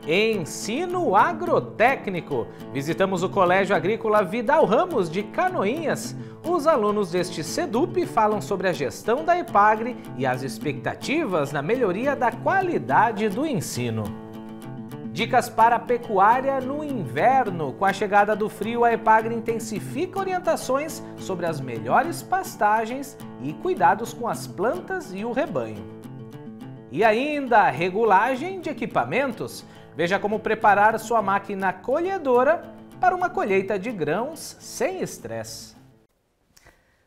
Ensino agrotécnico. Visitamos o Colégio Agrícola Vidal Ramos de Canoinhas. Os alunos deste SEDUP falam sobre a gestão da EPAGRE e as expectativas na melhoria da qualidade do ensino. Dicas para a pecuária no inverno. Com a chegada do frio, a EPAGRE intensifica orientações sobre as melhores pastagens e cuidados com as plantas e o rebanho. E ainda, regulagem de equipamentos. Veja como preparar sua máquina colhedora para uma colheita de grãos sem estresse.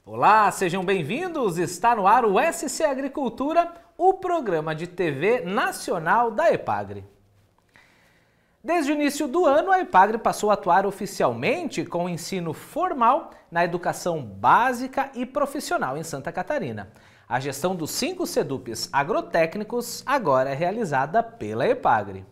Olá, sejam bem-vindos! Está no ar o SC Agricultura, o programa de TV nacional da EPAGRE. Desde o início do ano, a EPAGRE passou a atuar oficialmente com o ensino formal na educação básica e profissional em Santa Catarina. A gestão dos 5 SEDUPs agrotécnicos agora é realizada pela EPAGRE.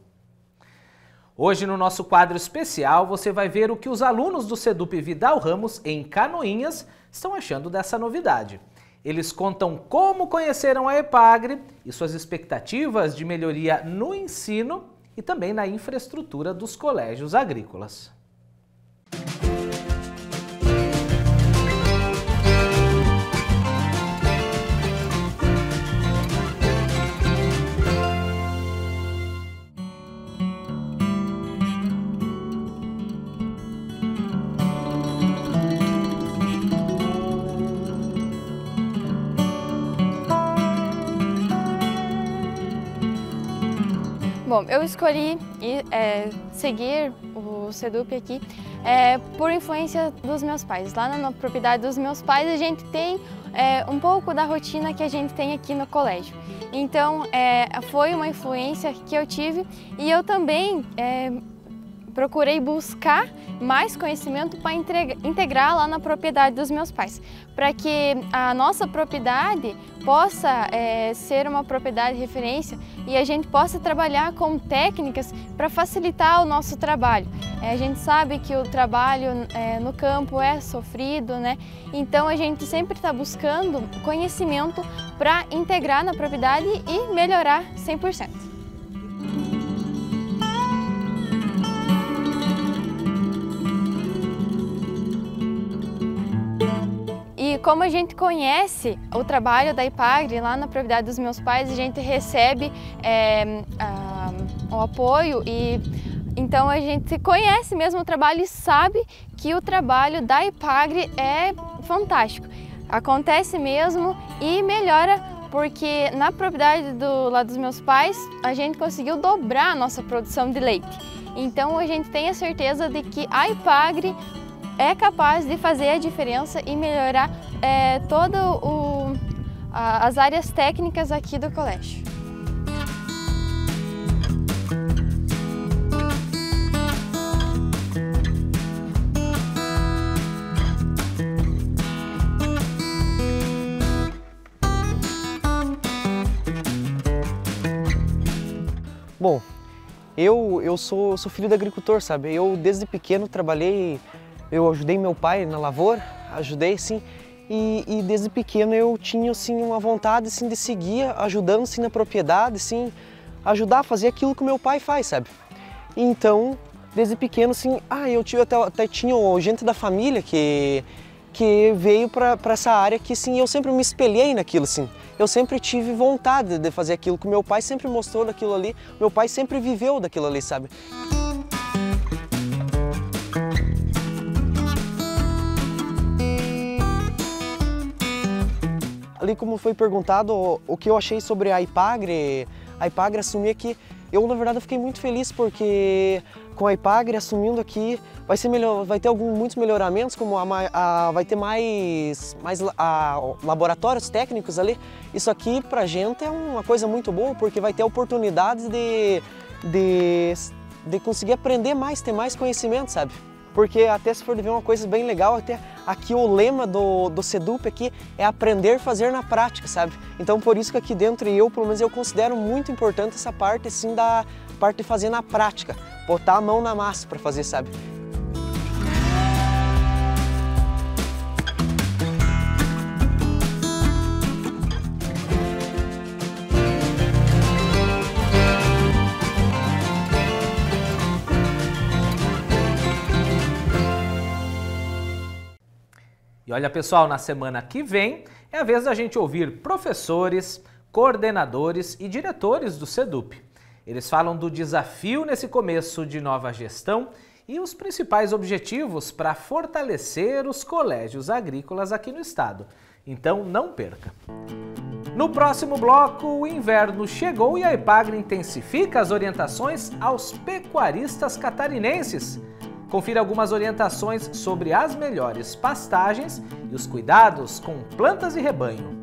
Hoje, no nosso quadro especial, você vai ver o que os alunos do SEDUP Vidal Ramos, em Canoinhas, estão achando dessa novidade. Eles contam como conheceram a EPAGRE e suas expectativas de melhoria no ensino e também na infraestrutura dos colégios agrícolas. Bom, eu escolhi seguir o SEDUP aqui por influência dos meus pais. Lá na propriedade dos meus pais a gente tem um pouco da rotina que a gente tem aqui no colégio. Então foi uma influência que eu tive e eu também procurei buscar mais conhecimento para integrar lá na propriedade dos meus pais, para que a nossa propriedade possa ser uma propriedade de referência e a gente possa trabalhar com técnicas para facilitar o nosso trabalho. A gente sabe que o trabalho no campo é sofrido, né? Então a gente sempre está buscando conhecimento para integrar na propriedade e melhorar 100%. E como a gente conhece o trabalho da EPAGRE lá na propriedade dos meus pais, a gente recebe o apoio e então a gente conhece mesmo o trabalho e sabe que o trabalho da EPAGRE é fantástico. Acontece mesmo e melhora porque na propriedade lá dos meus pais a gente conseguiu dobrar a nossa produção de leite. Então a gente tem a certeza de que a EPAGRE é capaz de fazer a diferença e melhorar todas as áreas técnicas aqui do colégio. Bom, eu sou filho de agricultor, sabe? Eu desde pequeno trabalhei. Eu ajudei meu pai na lavoura, ajudei sim, e desde pequeno eu tinha assim uma vontade assim de seguir ajudando assim na propriedade, assim, ajudar a fazer aquilo que meu pai faz, sabe? Então, desde pequeno assim, eu até tinha gente da família que veio para essa área que assim, eu sempre me espelhei naquilo assim. Eu sempre tive vontade de fazer aquilo que meu pai sempre mostrou daquilo ali, meu pai sempre viveu daquilo ali, sabe? Ali como foi perguntado o que eu achei sobre a EPAGRE assumir aqui, eu na verdade fiquei muito feliz porque com a EPAGRE assumindo aqui vai ter muitos melhoramentos, como vai ter mais laboratórios técnicos ali. Isso aqui pra gente é uma coisa muito boa porque vai ter oportunidades de conseguir aprender mais, ter mais conhecimento, sabe? Porque até se for ver uma coisa bem legal, até aqui o lema do SEDUP aqui é aprender a fazer na prática, sabe? Então por isso que aqui dentro pelo menos eu considero muito importante essa parte assim da parte de fazer na prática, botar a mão na massa para fazer, sabe? olha pessoal, na semana que vem é a vez da gente ouvir professores, coordenadores e diretores do SEDUP. Eles falam do desafio nesse começo de nova gestão e os principais objetivos para fortalecer os colégios agrícolas aqui no estado. Então não perca! No próximo bloco, o inverno chegou e a EPAGRE intensifica as orientações aos pecuaristas catarinenses. Confira algumas orientações sobre as melhores pastagens e os cuidados com plantas e rebanho.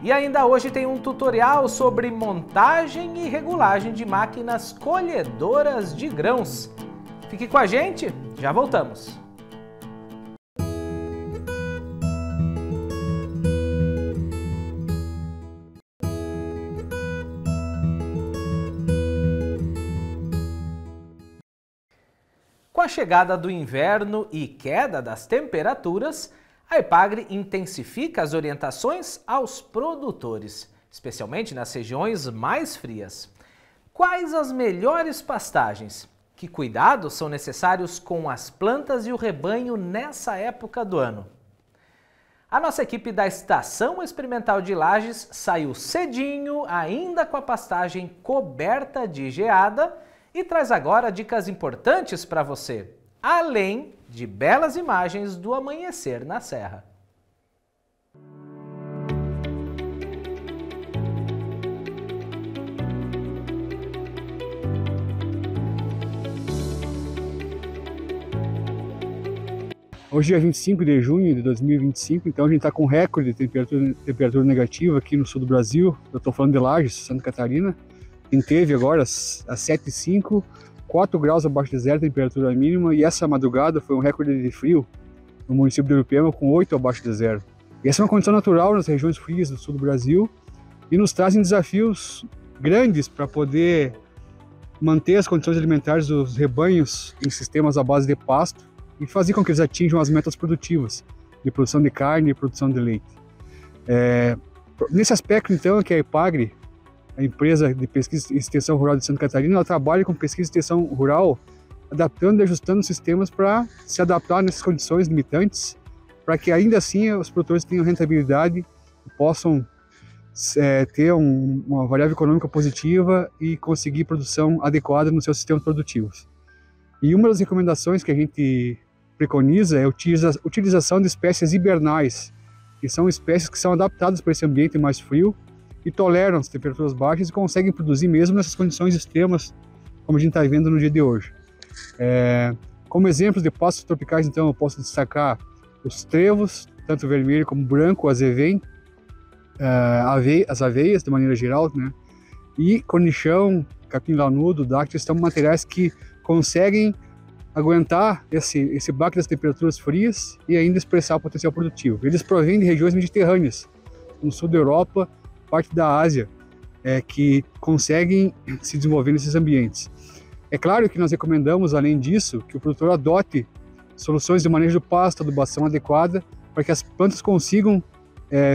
E ainda hoje tem um tutorial sobre montagem e regulagem de máquinas colhedoras de grãos. Fique com a gente, já voltamos! Com a chegada do inverno e queda das temperaturas, a EPAGRE intensifica as orientações aos produtores, especialmente nas regiões mais frias. Quais as melhores pastagens? Que cuidados são necessários com as plantas e o rebanho nessa época do ano? A nossa equipe da Estação Experimental de Lages saiu cedinho, ainda com a pastagem coberta de geada, e traz agora dicas importantes para você, além de belas imagens do amanhecer na serra. Hoje é 25 de junho de 2025, então a gente está com recorde de temperatura negativa aqui no sul do Brasil. Eu estou falando de Lages, Santa Catarina. A gente teve agora às 7h05, 4 graus abaixo de zero a temperatura mínima, e essa madrugada foi um recorde de frio no município de Urupema com 8 abaixo de zero. E essa é uma condição natural nas regiões frias do sul do Brasil e nos trazem desafios grandes para poder manter as condições alimentares dos rebanhos em sistemas à base de pasto e fazer com que eles atinjam as metas produtivas de produção de carne e produção de leite. Nesse aspecto, então, que a EPAGRE, a empresa de pesquisa e extensão rural de Santa Catarina, ela trabalha com pesquisa e extensão rural, adaptando e ajustando sistemas para se adaptar nessas condições limitantes, para que ainda assim os produtores tenham rentabilidade e possam ter uma variável econômica positiva e conseguir produção adequada nos seus sistemas produtivos. E uma das recomendações que a gente preconiza é a utilização de espécies hibernais, que são espécies que são adaptadas para esse ambiente mais frio e toleram as temperaturas baixas e conseguem produzir mesmo nessas condições extremas, como a gente está vendo no dia de hoje. Como exemplos de pastos tropicais, então, eu posso destacar os trevos, tanto vermelho como branco, o azevém, as aveias, de maneira geral, né? E cornichão, capim lanudo, dáctilo, são materiais que conseguem aguentar esse baque das temperaturas frias e ainda expressar o potencial produtivo. Eles provêm de regiões mediterrâneas, no sul da Europa, parte da Ásia, que conseguem se desenvolver nesses ambientes. É claro que nós recomendamos, além disso, que o produtor adote soluções de manejo do pasto, adubação adequada, para que as plantas consigam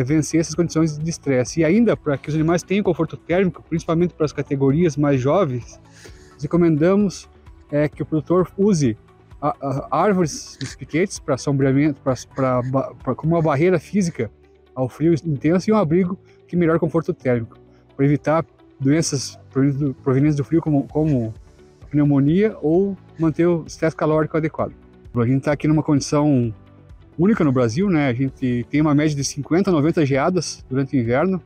vencer essas condições de estresse. E ainda, para que os animais tenham conforto térmico, principalmente para as categorias mais jovens, nós recomendamos que o produtor use árvores, os piquetes, para sombreamento, como uma barreira física ao frio intenso, e um abrigo que melhora o conforto térmico, para evitar doenças provenientes do frio, como a pneumonia, ou manter o estresse calórico adequado. A gente está aqui numa condição única no Brasil, né? A gente tem uma média de 50 a 90 geadas durante o inverno.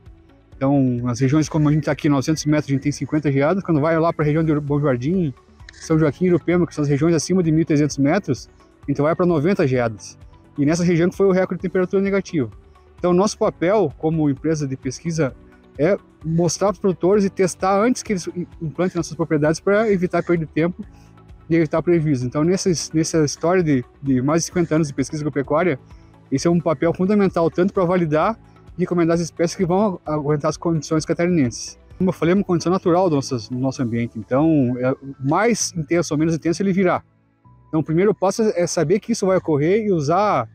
Então, nas regiões como a gente está aqui, 900 metros, a gente tem 50 geadas. Quando vai lá para a região de Bom Jardim, São Joaquim e Irupema, que são as regiões acima de 1.300 metros, a gente vai para 90 geadas. E nessa região que foi o recorde de temperatura negativa. Então, nosso papel como empresa de pesquisa é mostrar para os produtores e testar antes que eles implantem nas suas propriedades, para evitar perda de tempo e evitar prejuízo. Então, nessa história de mais de 50 anos de pesquisa agropecuária, esse é um papel fundamental tanto para validar e recomendar as espécies que vão aguentar as condições catarinenses. Como eu falei, é uma condição natural do nosso ambiente, então, mais intenso ou menos intenso ele virá. Então, o primeiro passo é saber que isso vai ocorrer e usar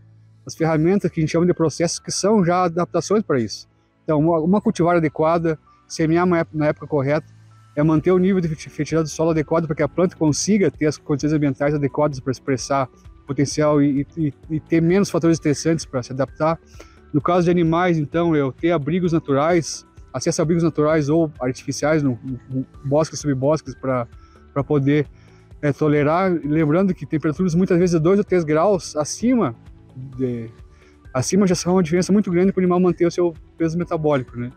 as ferramentas que a gente chama de processos, que são já adaptações para isso. Então, uma cultivar adequada, semear na época correta, manter o nível de fertilidade do solo adequado para que a planta consiga ter as condições ambientais adequadas para expressar potencial e ter menos fatores estressantes para se adaptar. No caso de animais, então, eu ter abrigos naturais, acesso a abrigos naturais ou artificiais, no bosques, subbosques, para poder tolerar, lembrando que temperaturas muitas vezes de 2 ou 3 graus acima já são uma diferença muito grande para o animal manter o seu peso metabólico, né?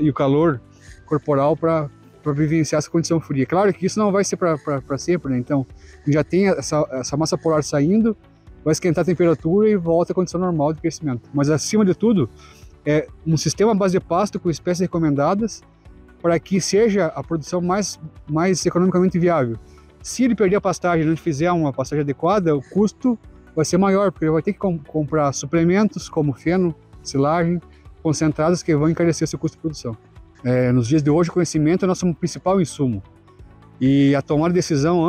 E o calor corporal para vivenciar essa condição fria. Claro que isso não vai ser para sempre, né? Então, já tem essa massa polar saindo, vai esquentar a temperatura e volta à condição normal de crescimento. Mas, acima de tudo, é um sistema à base de pasto com espécies recomendadas para que seja a produção mais economicamente viável. Se ele perder a pastagem e não fizer uma pastagem adequada, o custo vai ser maior, porque ele vai ter que comprar suplementos como feno, silagem, concentrados que vão encarecer seu custo de produção. Nos dias de hoje, o conhecimento é o nosso principal insumo. E a tomar decisão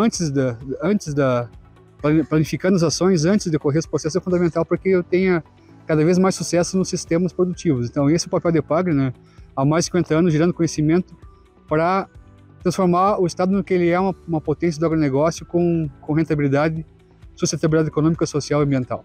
planificando as ações antes de ocorrer esse processo é fundamental para que eu tenha cada vez mais sucesso nos sistemas produtivos. Então, esse é o papel da EPAGRE, né? Há mais de 50 anos, gerando conhecimento para transformar o Estado no que ele é, uma potência do agronegócio com rentabilidade, sustentabilidade econômica, social e ambiental.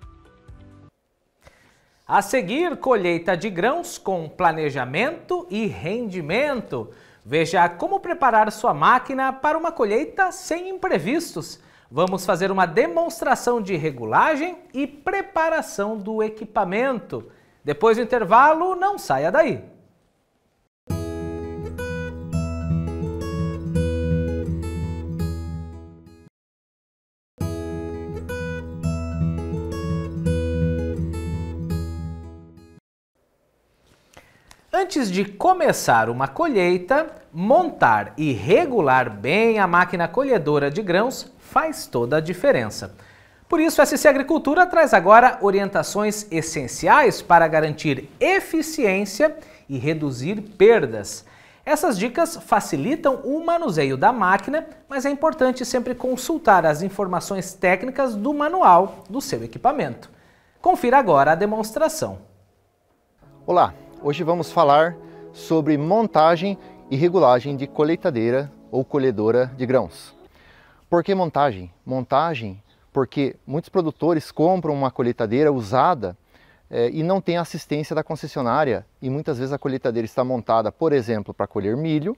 A seguir, colheita de grãos com planejamento e rendimento. Veja como preparar sua máquina para uma colheita sem imprevistos. Vamos fazer uma demonstração de regulagem e preparação do equipamento. Depois do intervalo, não saia daí. Antes de começar uma colheita, montar e regular bem a máquina colhedora de grãos faz toda a diferença. Por isso, a SC Agricultura traz agora orientações essenciais para garantir eficiência e reduzir perdas. Essas dicas facilitam o manuseio da máquina, mas é importante sempre consultar as informações técnicas do manual do seu equipamento. Confira agora a demonstração. Olá! Hoje vamos falar sobre montagem e regulagem de colheitadeira ou colhedora de grãos. Por que montagem? Montagem porque muitos produtores compram uma colheitadeira usada e não tem assistência da concessionária e muitas vezes a colheitadeira está montada, por exemplo, para colher milho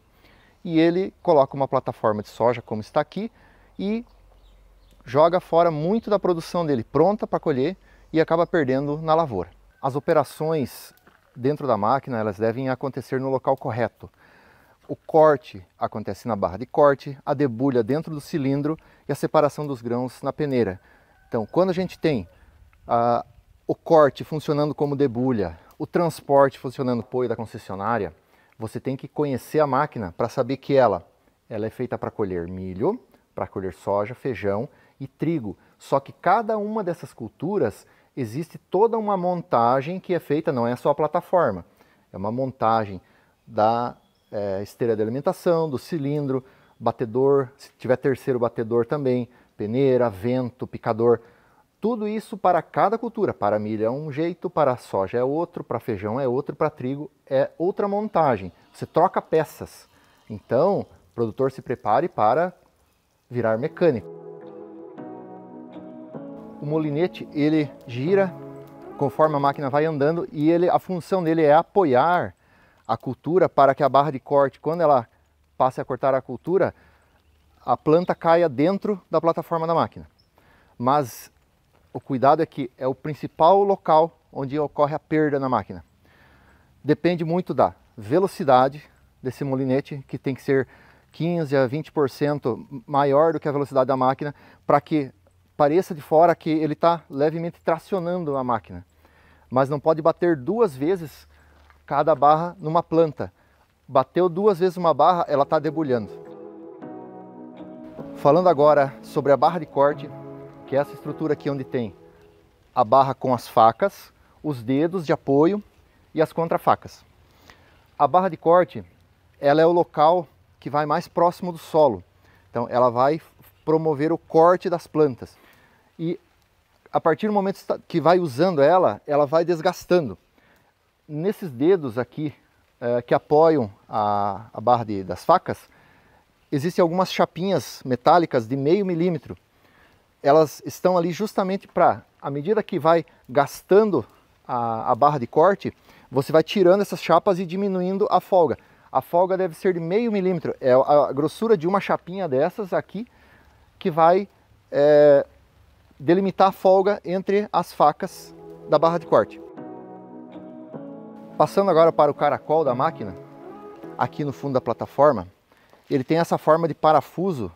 e ele coloca uma plataforma de soja como está aqui e joga fora muito da produção dele pronta para colher e acaba perdendo na lavoura. As operações dentro da máquina, elas devem acontecer no local correto. O corte acontece na barra de corte, a debulha dentro do cilindro e a separação dos grãos na peneira. Então, quando a gente tem o corte funcionando como debulha, o transporte funcionando apoio da concessionária, você tem que conhecer a máquina para saber que ela é feita para colher milho, para colher soja, feijão e trigo. Só que cada uma dessas culturas existe toda uma montagem que é feita, não é só a plataforma, é uma montagem da esteira de alimentação, do cilindro, batedor, se tiver terceiro batedor também, peneira, vento, picador, tudo isso para cada cultura. Para milho é um jeito, para soja é outro, para feijão é outro, para trigo é outra montagem. Você troca peças, então o produtor se prepare para virar mecânico. O molinete, ele gira conforme a máquina vai andando e a função dele é apoiar a cultura para que a barra de corte, quando ela passe a cortar a cultura, a planta caia dentro da plataforma da máquina. Mas o cuidado é que é o principal local onde ocorre a perda na máquina. Depende muito da velocidade desse molinete, que tem que ser 15 a 20% maior do que a velocidade da máquina, para que pareça de fora que ele está levemente tracionando a máquina, mas não pode bater 2 vezes cada barra numa planta. Bateu 2 vezes uma barra, ela está debulhando. Falando agora sobre a barra de corte, que é essa estrutura aqui onde tem a barra com as facas, os dedos de apoio e as contrafacas. A barra de corte, ela é o local que vai mais próximo do solo, então ela vai promover o corte das plantas. E a partir do momento que vai usando ela vai desgastando. Nesses dedos aqui, que apoiam a barra das facas, existem algumas chapinhas metálicas de 0,5 milímetro. elas estão ali justamente para, à medida que vai gastando a barra de corte, você vai tirando essas chapas e diminuindo a folga. A folga deve ser de meio milímetro, é a grossura de uma chapinha dessas aqui, que vai delimitar a folga entre as facas da barra de corte. Passando agora para o caracol da máquina, aqui no fundo da plataforma, ele tem essa forma de parafuso,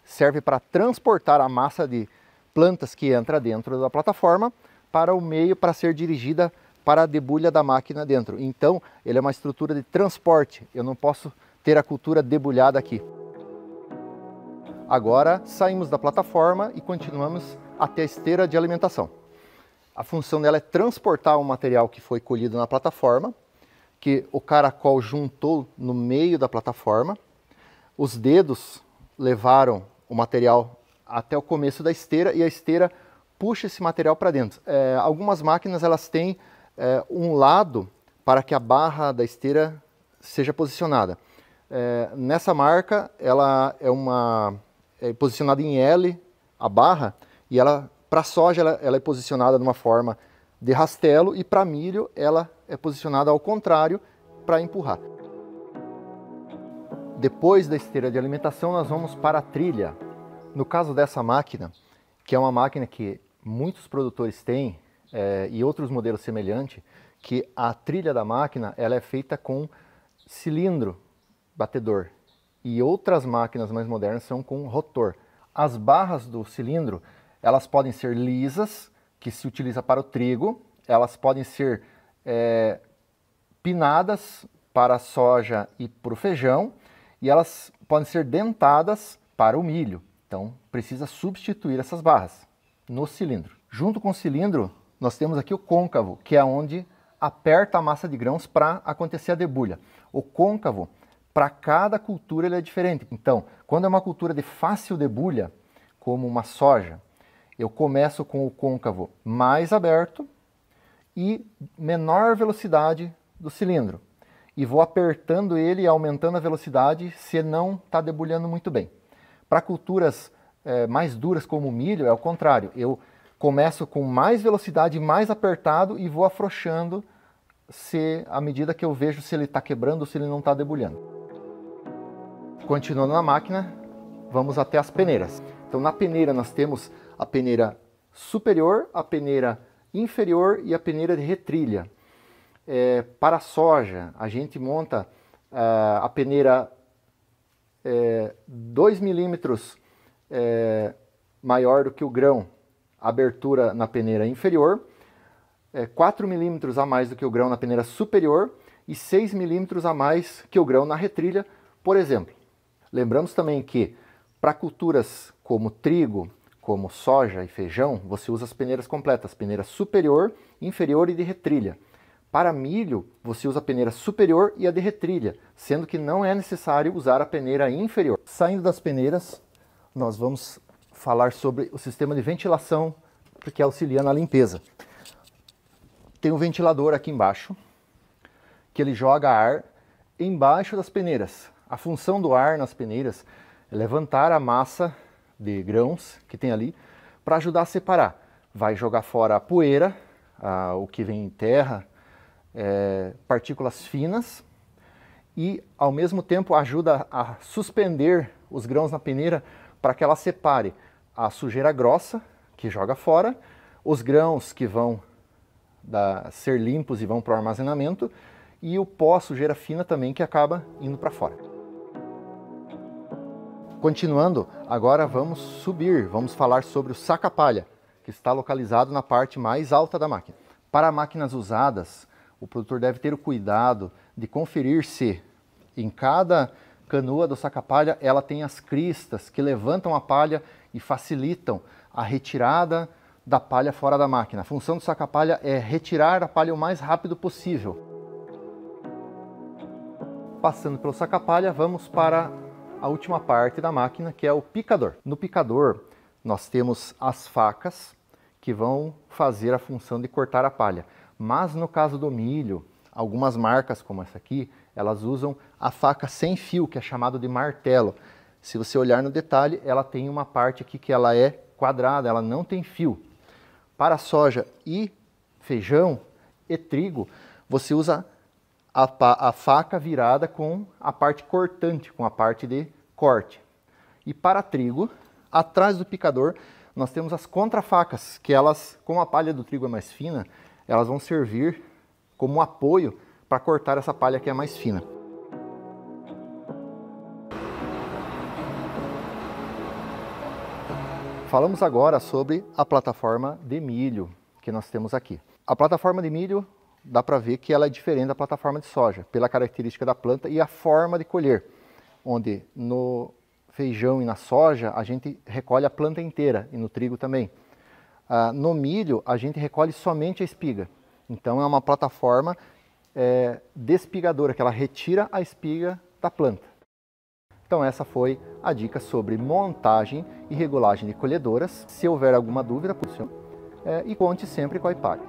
serve para transportar a massa de plantas que entra dentro da plataforma para o meio para ser dirigida para a debulha da máquina dentro. Então, ele é uma estrutura de transporte, eu não posso ter a cultura debulhada aqui. Agora, saímos da plataforma e continuamos até a esteira de alimentação. A função dela é transportar o material que foi colhido na plataforma, que o caracol juntou no meio da plataforma. Os dedos levaram o material até o começo da esteira e a esteira puxa esse material para dentro. Algumas máquinas elas têm um lado para que a barra da esteira seja posicionada. Nessa marca ela é posicionada em L, a barra, e ela para soja ela é posicionada de uma forma de rastelo e para milho ela é posicionada ao contrário para empurrar. Depois da esteira de alimentação nós vamos para a trilha. No caso dessa máquina, que é uma máquina que muitos produtores têm e outros modelos semelhantes, que a trilha da máquina ela é feita com cilindro batedor e outras máquinas mais modernas são com rotor. As barras do cilindro elas podem ser lisas, que se utiliza para o trigo, elas podem ser pinadas para a soja e para o feijão, e elas podem ser dentadas para o milho. Então, precisa substituir essas barras no cilindro. Junto com o cilindro, nós temos aqui o côncavo, que é onde aperta a massa de grãos para acontecer a debulha. O côncavo, para cada cultura, ele é diferente. Então, quando é uma cultura de fácil debulha, como uma soja, eu começo com o côncavo mais aberto e menor velocidade do cilindro. E vou apertando ele e aumentando a velocidade se não está debulhando muito bem. Para culturas mais duras como o milho, é o contrário. Eu começo com mais velocidade, mais apertado e vou afrouxando à medida que eu vejo se ele está quebrando ou se ele não está debulhando. Continuando na máquina, vamos até as peneiras. Então na peneira nós temos a peneira superior, a peneira inferior e a peneira de retrilha. Para a soja, a gente monta a peneira 2 milímetros maior do que o grão, abertura na peneira inferior, 4 milímetros a mais do que o grão na peneira superior e 6 milímetros a mais que o grão na retrilha, por exemplo. Lembramos também que para culturas como trigo, como soja e feijão, você usa as peneiras completas, peneira superior, inferior e de retrilha. Para milho, você usa a peneira superior e a de retrilha, sendo que não é necessário usar a peneira inferior. Saindo das peneiras, nós vamos falar sobre o sistema de ventilação, que auxilia na limpeza. Tem um ventilador aqui embaixo, que ele joga ar embaixo das peneiras. A função do ar nas peneiras é levantar a massa de grãos que tem ali para ajudar a separar. Vai jogar fora a poeira, o que vem em terra, partículas finas e ao mesmo tempo ajuda a suspender os grãos na peneira para que ela separe a sujeira grossa que joga fora, os grãos que vão ser limpos e vão para o armazenamento e o pó, sujeira fina também que acaba indo para fora. Continuando, agora vamos subir, vamos falar sobre o saca-palha, que está localizado na parte mais alta da máquina. Para máquinas usadas, o produtor deve ter o cuidado de conferir se em cada canoa do saca-palha ela tem as cristas que levantam a palha e facilitam a retirada da palha fora da máquina. A função do saca-palha é retirar a palha o mais rápido possível. Passando pelo saca-palha, vamos para a última parte da máquina, que é o picador. No picador, nós temos as facas que vão fazer a função de cortar a palha. Mas no caso do milho, algumas marcas como essa aqui, elas usam a faca sem fio, que é chamado de martelo. Se você olhar no detalhe, ela tem uma parte aqui que ela é quadrada, ela não tem fio. Para soja e feijão e trigo, você usa a faca virada com a parte cortante, com a parte de corte. E para trigo, atrás do picador, nós temos as contrafacas, que elas, como a palha do trigo é mais fina, elas vão servir como um apoio para cortar essa palha que é mais fina. Falamos agora sobre a plataforma de milho que nós temos aqui. A plataforma de milho, dá para ver que ela é diferente da plataforma de soja, pela característica da planta e a forma de colher, onde no feijão e na soja a gente recolhe a planta inteira e no trigo também. No milho a gente recolhe somente a espiga, então é uma plataforma despigadora, que ela retira a espiga da planta. Então essa foi a dica sobre montagem e regulagem de colhedoras. Se houver alguma dúvida, e conte sempre com a IPAGRE.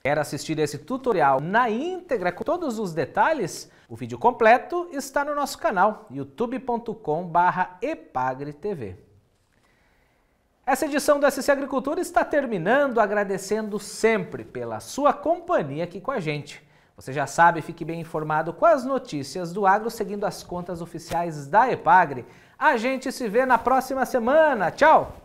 Quer assistir esse tutorial na íntegra com todos os detalhes? O vídeo completo está no nosso canal youtube.com/epagretv. Essa edição do SC Agricultura está terminando, agradecendo sempre pela sua companhia aqui com a gente. Você já sabe, fique bem informado com as notícias do agro seguindo as contas oficiais da Epagre. A gente se vê na próxima semana. Tchau!